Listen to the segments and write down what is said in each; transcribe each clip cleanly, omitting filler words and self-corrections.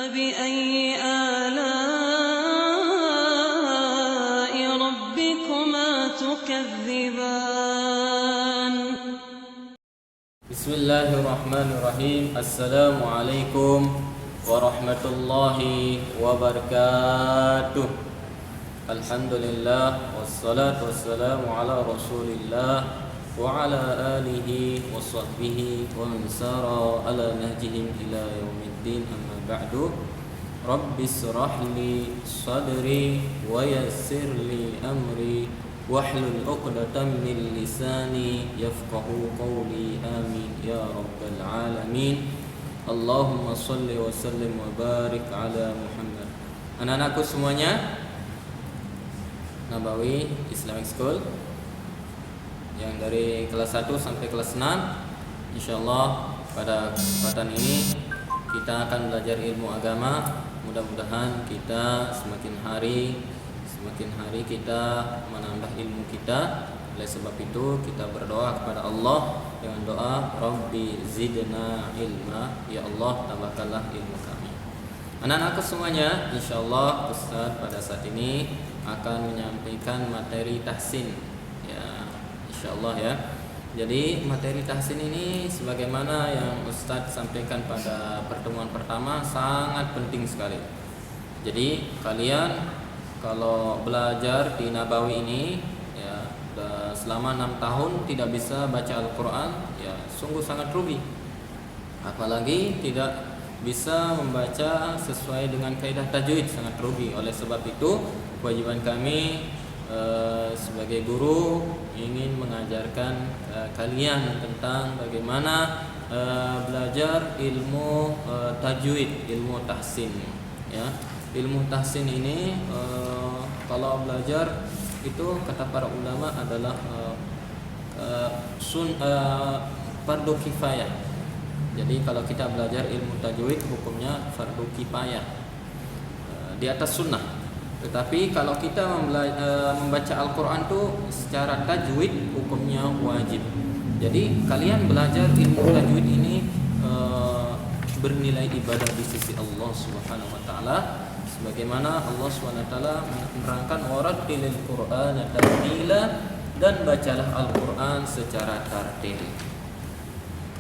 فبأي آلاء ربكما تكذبان بسم الله الرحمن الرحيم. السلام عليكم ورحمة الله وبركاته. الحمد لله والصلاة والسلام على رسول الله وعلى آله وصحبه ومن سار على نهجهم إلى يوم الدين. أما بعد. رب اشرح لي صدري ويسر لي أمري واحلل عقدة من لساني يفقهوا قولي. آمين يا رب العالمين. اللهم صل وسلم وبارك على محمد. Anak-anakku semuanya, Nabawi Islamic School yang dari kelas 1 sampai kelas 6, insyaallah pada kesempatan ini kita akan belajar ilmu agama. Mudah-mudahan kita semakin hari kita menambah ilmu kita. Oleh sebab itu kita berdoa kepada Allah dengan doa Rabbi zidna ilma, ya Allah tambahkanlah ilmu kami. Anak-anakku semuanya, insyaallah Ustaz pada saat ini akan menyampaikan materi tahsin, ya insyaallah ya. Jadi materi tahsin ini sebagaimana yang Ustaz sampaikan pada pertemuan pertama sangat penting sekali. Jadi kalian kalau belajar di Nabawi ini ya selama 6 tahun tidak bisa baca Al-Quran, ya sungguh sangat rugi. Apalagi tidak bisa membaca sesuai dengan kaidah tajwid, sangat rugi. Oleh sebab itu kewajiban kami sebagai guru ingin mengajarkan kalian tentang bagaimana belajar ilmu tajwid, ilmu tahsin ya. Ilmu tahsin ini kalau belajar itu kata para ulama adalah fardu kifayah. Jadi kalau kita belajar ilmu tajwid hukumnya fardu kifayah di atas sunnah. Tetapi kalau kita membaca Al-Quran tuh secara tajwid hukumnya wajib. Jadi kalian belajar ilmu tajwid ini bernilai ibadah di sisi Allah Subhanahu wa taala. Sebagaimana Allah SWT menerangkan warattilil Qur'ana tartila, dan bacalah Al-Quran secara tartil.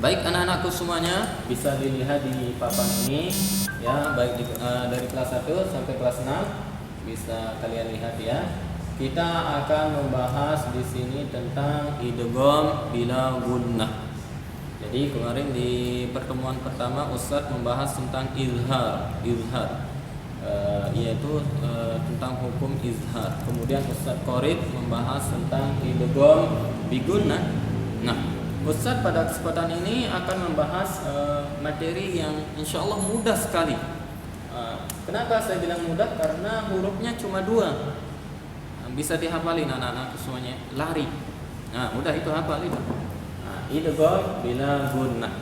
Baik anak-anakku semuanya, bisa dilihat di papan ini ya, baik dari kelas 1 sampai kelas 6 bisa kalian lihat ya. Kita akan membahas di sini tentang idgham bila gunnah. Jadi kemarin di pertemuan pertama Ustaz membahas tentang izhar, yaitu tentang hukum izhar. Kemudian Ustaz Qorib membahas tentang idgham bigunnah. Nah, Ustaz pada kesempatan ini akan membahas materi yang insyaallah mudah sekali. Kenapa saya bilang mudah? Karena hurufnya cuma 2. Bisa dihafalin anak-anak semuanya. Lari. Nah, mudah itu hafal itu. Idgham bila gunnah.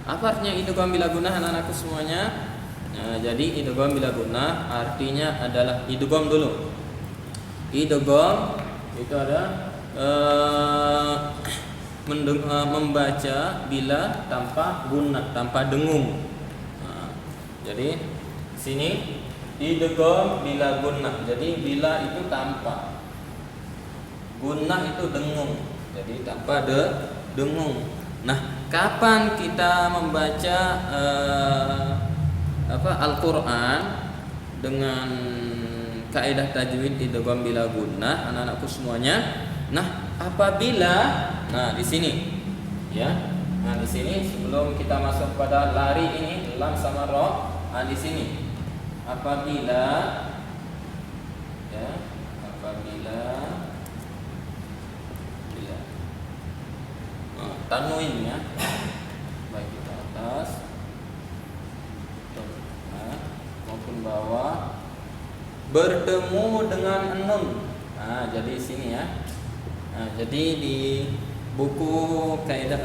Apa artinya idgham bila gunnah anak-anakku semuanya? Nah, jadi idgham bila gunnah artinya adalah idgham dulu. Idgham itu ada membaca bila tanpa gunnah, tanpa dengung. Nah, jadi sini idgham bila gunnah. Jadi bila itu tanpa, gunnah itu dengung. Jadi tanpa dengung. Nah, kapan kita membaca Al-Quran dengan kaidah tajwid idgham bila gunnah anak-anakku semuanya? Nah, apabila di sini ya. Nah, di sini sebelum kita masuk pada lari ini lam sama ro, di sini apabila tanwin ya. Baik kita atas maupun bawah bertemu dengan nun. Nah, jadi sini ya. Nah, jadi di buku kaidah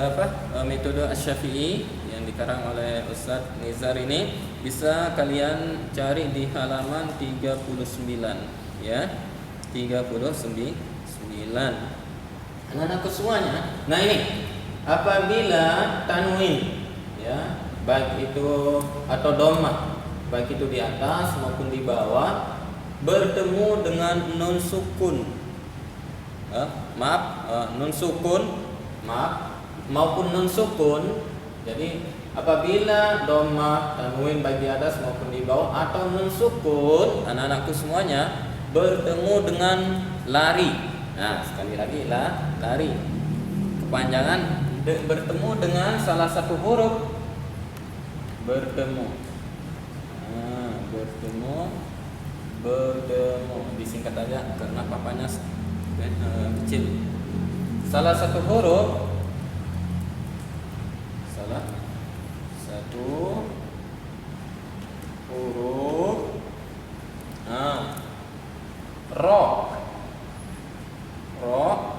metode Asy-Syafi'i yang dikarang oleh Ustaz Nizar ini bisa kalian cari di halaman 39 ya. 39. Anak-anakku semuanya. Nah, ini apabila tanwin ya, baik itu atau dhammah baik itu di atas maupun di bawah, bertemu dengan nun sukun. Nun sukun, maupun nun sukun. Jadi apabila dhammah tanwin baik di atas maupun di bawah atau nun sukun, anak-anakku semuanya, bertemu dengan lari. Nah, sekali lagi lari. Kepanjangan bertemu dengan salah satu huruf. Bertemu. Bertemu. Disingkat aja karena papanya kecil. Salah satu huruf. Ro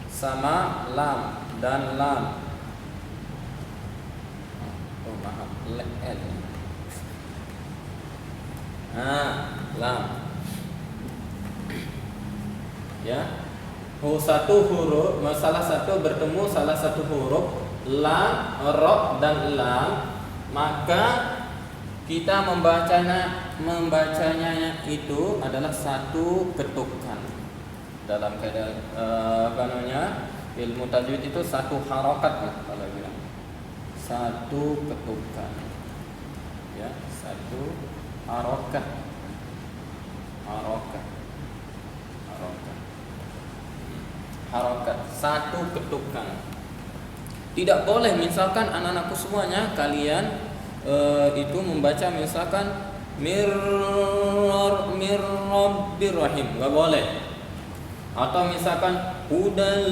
sama lam dan lam. L. Lam. Ya. Satu huruf, salah satu bertemu salah satu huruf, lam, ro dan lam, maka kita membacanya itu adalah satu ketukan. Dalam keadaan ilmu tajwid itu satu harokat ya, kalau bilang satu ketukan, ya, satu harokat, satu ketukan. Tidak boleh misalkan anak-anakku semuanya kalian itu membaca misalkan Rabbir Rahim, nggak boleh. Atau misalkan hudal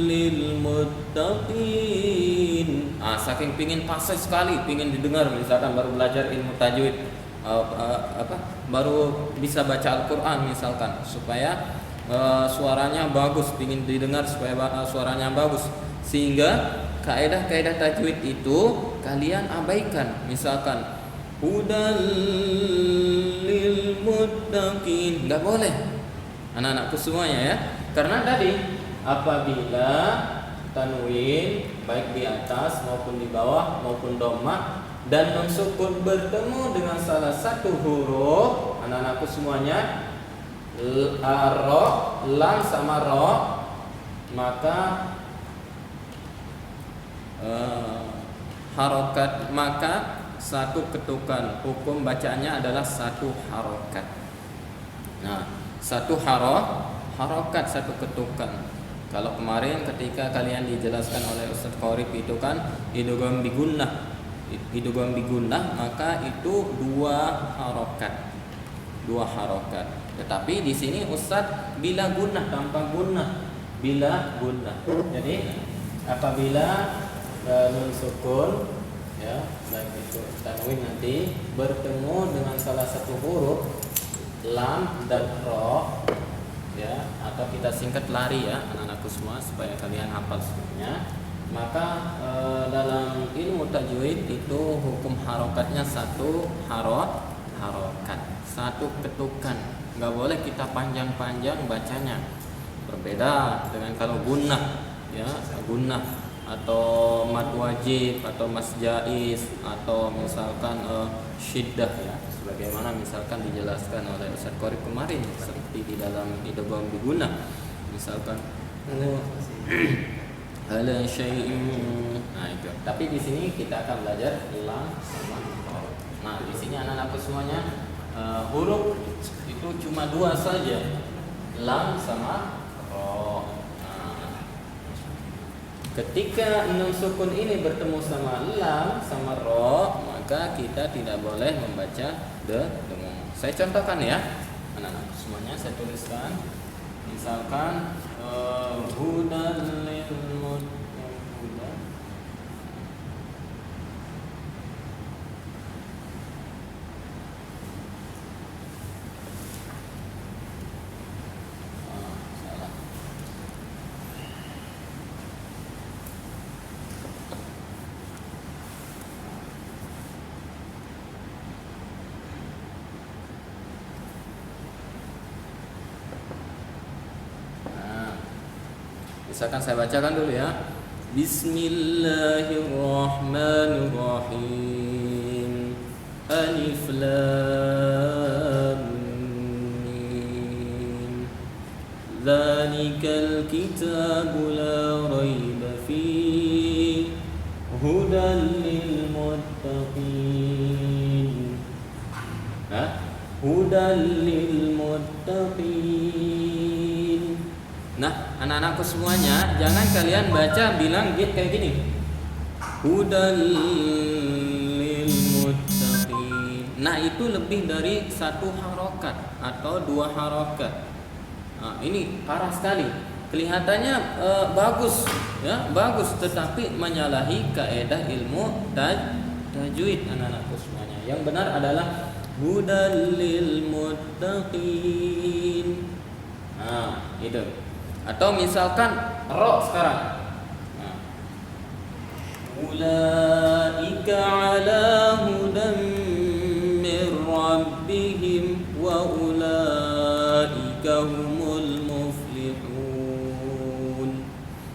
lil muttaqin. Saking pingin fasih sekali, pingin didengar, misalkan baru belajar ilmu tajwid, baru bisa baca Al-Qur'an misalkan, supaya suaranya bagus, pingin didengar supaya suaranya bagus, sehingga kaidah-kaidah tajwid itu kalian abaikan. Misalkan hudal lil muttaqin, nggak boleh anak-anakku semuanya ya. Karena tadi apabila tanwin baik di atas maupun di bawah maupun dhammah dan nun sukun bertemu dengan salah satu huruf, anak-anakku semuanya, ro, lam sama ro, maka harokat, maka satu ketukan, hukum bacaannya adalah satu harokat. Nah, satu harokat, satu ketukan. Kalau kemarin ketika kalian dijelaskan oleh Ustaz Qorib itu kan idgham bigunnah, maka itu dua harokat. Tetapi di sini Ustaz bila gunnah, tanpa gunnah, bila gunnah. Jadi apabila nun sukun, ya, baik itu tanwin nanti bertemu dengan salah satu huruf, lam dan ro, ya, atau kita singkat lari ya anak-anakku semua supaya kalian hafal semuanya. Maka dalam ilmu tajwid itu hukum harokatnya satu harokat, satu ketukan. Nggak boleh kita panjang-panjang bacanya. Berbeda dengan kalau gunnah, ya, gunnah atau mad wajib atau mas jaiz atau misalkan syiddah, ya, sebagaimana misalkan dijelaskan oleh Ustaz Qorib kemarin seperti di dalam idgham bigunnah, misalkan ala syai'in. Nah, itu. Tapi di sini kita akan belajar lam sama ro. Nah, di sini anak-anakku semuanya huruf itu cuma dua saja, lam sama ro. Ketika nun sukun ini bertemu sama lam sama ro, maka kita tidak boleh membaca dengung. Saya contohkan ya, anak-anak semuanya saya tuliskan. Misalkan hudal lil muttaqin. Salah. Misalkan saya bacakan dulu ya. Bismillahirrahmanirrahim. Alif Lam Mim. Dzalikal kitabu la raiba fihi hudan lil muttaqin. Hudan lil muttaqin. Nah, anak-anakku semuanya, jangan kalian baca bilang kayak gini. Hudan lil muttaqin. Nah, itu lebih dari satu harokat atau dua harokat. Nah, ini parah sekali. Kelihatannya bagus, ya, bagus, tetapi menyalahi kaidah ilmu tajwid anak-anakku semuanya. Yang benar adalah hudal lil muttaqin. Nah, itu. Atau misalkan ro sekarang. Nah. Ulaika ala hudan mir rabbihim wa ulaika humul muflihun.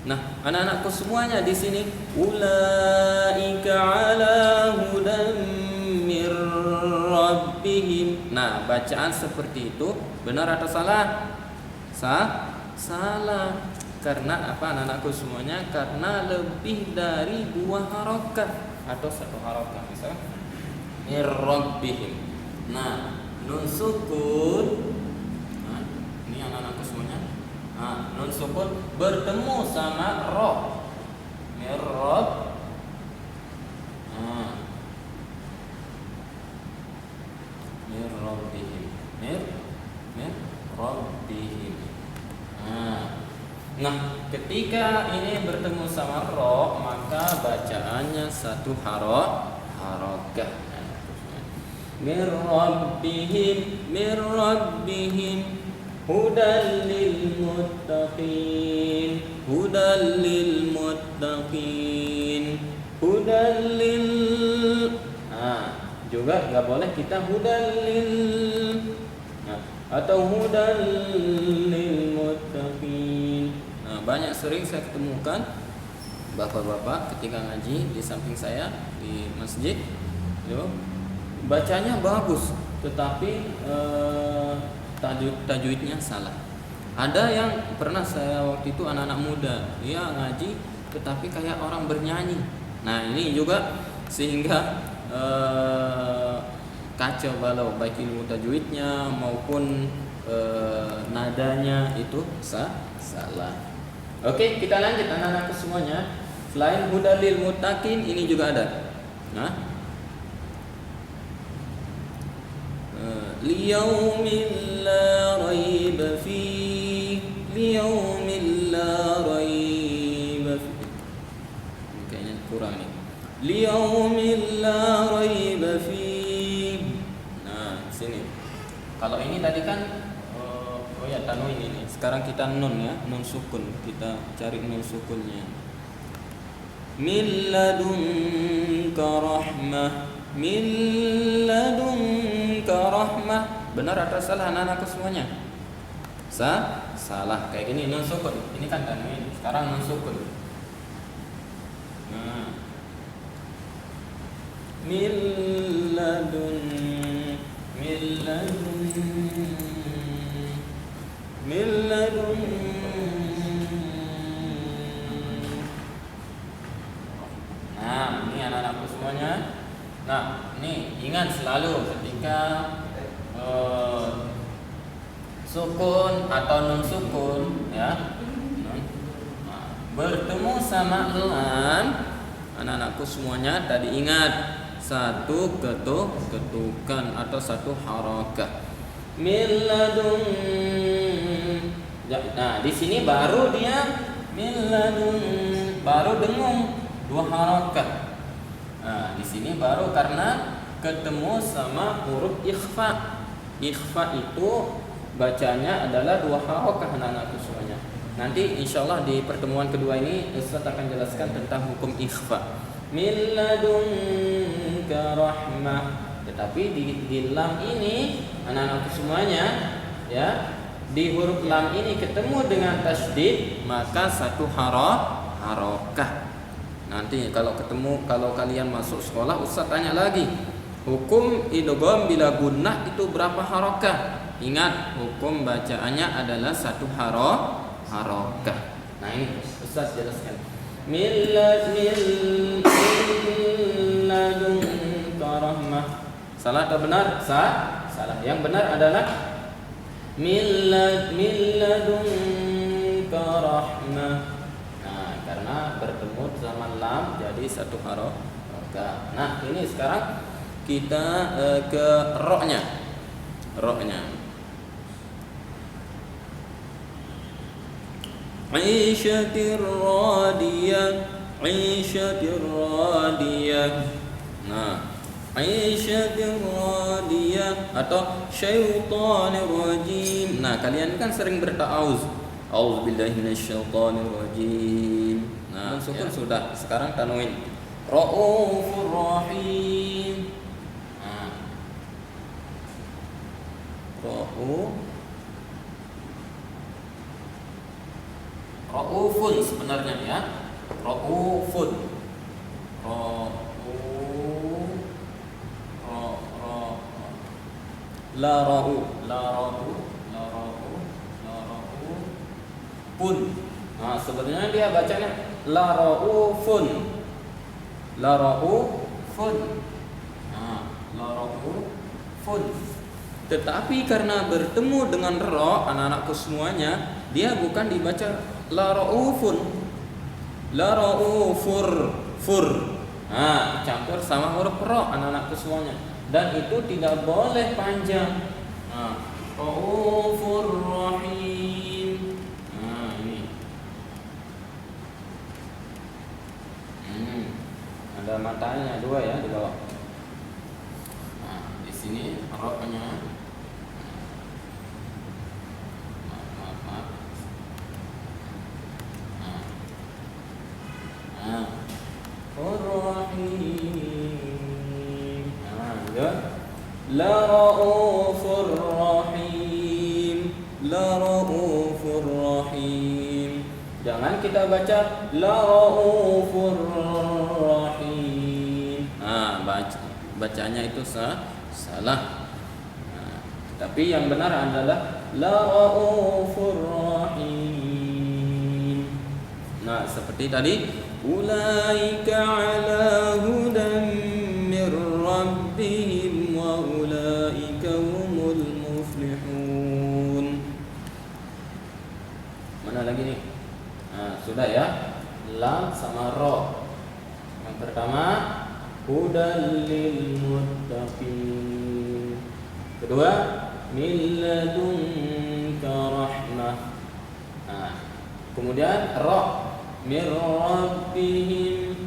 Nah, anak-anakku semuanya di sini ulaika ala hudan rabbihim. Nah, bacaan seperti itu benar atau salah? Salah. Karena apa anak-anakku semuanya? Karena lebih dari dua harokat atau satu harokat. Misalnya rabbihim. Nah, nun sukun. Nah, ini anak-anakku semuanya. Nah, nun sukun bertemu sama ro. Mirab. Nah, Rabbihim. Nah, ketika ini bertemu sama ro, maka bacaannya satu harokah. Mir Rabbihim hudan lil muttaqin. Juga nggak boleh kita hudalil atau hudalil muttaqin. Nah, banyak sering saya ketemukan bapak-bapak ketika ngaji di samping saya di masjid, bacanya bagus, tetapi tajwidnya salah. Ada yang pernah saya waktu itu anak-anak muda, dia ngaji tetapi kayak orang bernyanyi. Nah, ini juga sehingga kacau balau baik ilmu tajwidnya maupun nadanya itu salah. Oke, kita lanjut anak-anak semuanya. Selain hudalil muttaqin ini juga ada. Nah, liyaumil la raiba fi liyaumil la raiba fi. Kayaknya kurang nih. Liyaumil la raiba fi. Nah, sini. Kalau ini tadi kan tanwin ini. Sekarang kita nun ya, nun sukun. Kita cari nun sukunnya. Min ladunka rahmah. Min ladunka rahmah. Benar atau salah anak-anakku semuanya? Salah. Kayak gini nun sukun. Ini kan tanwin. Sekarang nun sukun. Nah. Min ladun Nah, ini anak-anakku semuanya. Nah, ini ingat selalu ketika sukun atau non sukun ya, bertemu sama lam, anak-anakku semuanya tadi ingat satu ketukan atau satu harakah. Miladun. Nah, di sini baru dia miladun, baru dengung dua harakah. Nah, di sini baru karena ketemu sama huruf ikhfa. Ikhfa itu bacanya adalah dua harakah anak-anakku semuanya. Nanti insyaallah di pertemuan kedua ini Ustaz akan jelaskan tentang hukum ikhfa. Min ladunka rahmah. Tetapi di lam ini anak-anakku semuanya ya, di huruf lam ini ketemu dengan tasydid maka satu harakah. Nanti kalau kalian masuk sekolah Ustaz tanya lagi, Hukum idgham bila gunnah itu berapa harakah? Ingat, hukum bacaannya adalah satu harakah. Nah ini Ustaz jelaskan. Min ladunka rahmah. Salah atau benar? Salah. Yang benar adalah min ladunka rahmah. Nah, karena bertemu sama lam jadi satu harakah. Nah, ini sekarang kita ke roknya. Aisyatir radiyah. Nah, Aisyatir radiyah atau syaitanir rajim. Nah, kalian kan sering berta'awuz. A'udzubillahi minasyaitonir rajim. Nah, syukur sudah. Sekarang tanwin. Raufur rahim. Nah. Raufun sebenarnya ya. Raufun. La ra'u pun. Nah, sebenarnya dia bacanya la ra'ufun. Nah, la ra'ufun. Tetapi karena bertemu dengan ro, anak-anakku semuanya, dia bukan dibaca la ra'ufun. La ra'ufur. Nah, campur sama huruf ro, anak-anakku semuanya. Dan itu tidak boleh panjang. Nah, Raufur Rahim. Nah, ini. Ada matanya dua ya di bawah. Nah, di sini roknya. Maaf. Nah, Ar-Rahim. Nah, ya. La Raufur Rahim. Jangan kita baca la Raufur Rahim. Nah, bacanya itu salah. Nah, tapi yang benar adalah la Raufur Rahim. Nah, seperti tadi, ulaika ala hudan mir rabbihim wa ulaika humul muflihun. Mana lagi nih? Nah, sudah ya. Lam sama ro. Yang pertama, hudal lil muttaqin. Kedua, min ladunka rahmah. Nah, kemudian ro, mir rabbihim.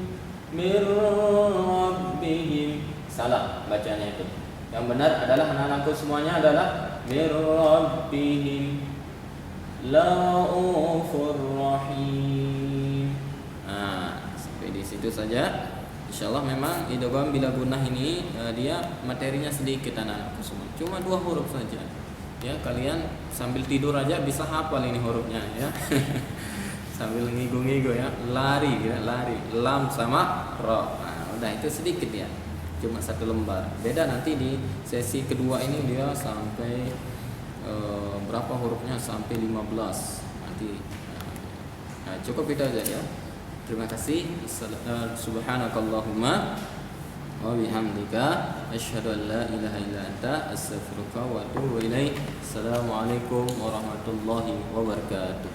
Salah bacanya itu. Yang benar adalah anak-anakku semuanya adalah mir rabbihim. Laufur Rahim. Nah, sampai di situ saja. Insyaallah memang idgham bila gunnah ini dia materinya sedikit anak-anakku semua. Cuma 2 huruf saja. Ya, kalian sambil tidur aja bisa hafal ini hurufnya ya. Sambil ngigo-ngigo ya. Lari. Lam sama ro. Nah, udah itu sedikit ya. Cuma 1 lembar. Beda nanti di sesi kedua ini dia sampai berapa hurufnya sampai 15 nanti. Nah, cukup itu aja ya. Terima kasih. Subhanakallahumma wa bihamdika asyhadu an la ilaha illa anta astaghfiruka wa atubu ilaik. Assalamualaikum warahmatullahi wabarakatuh.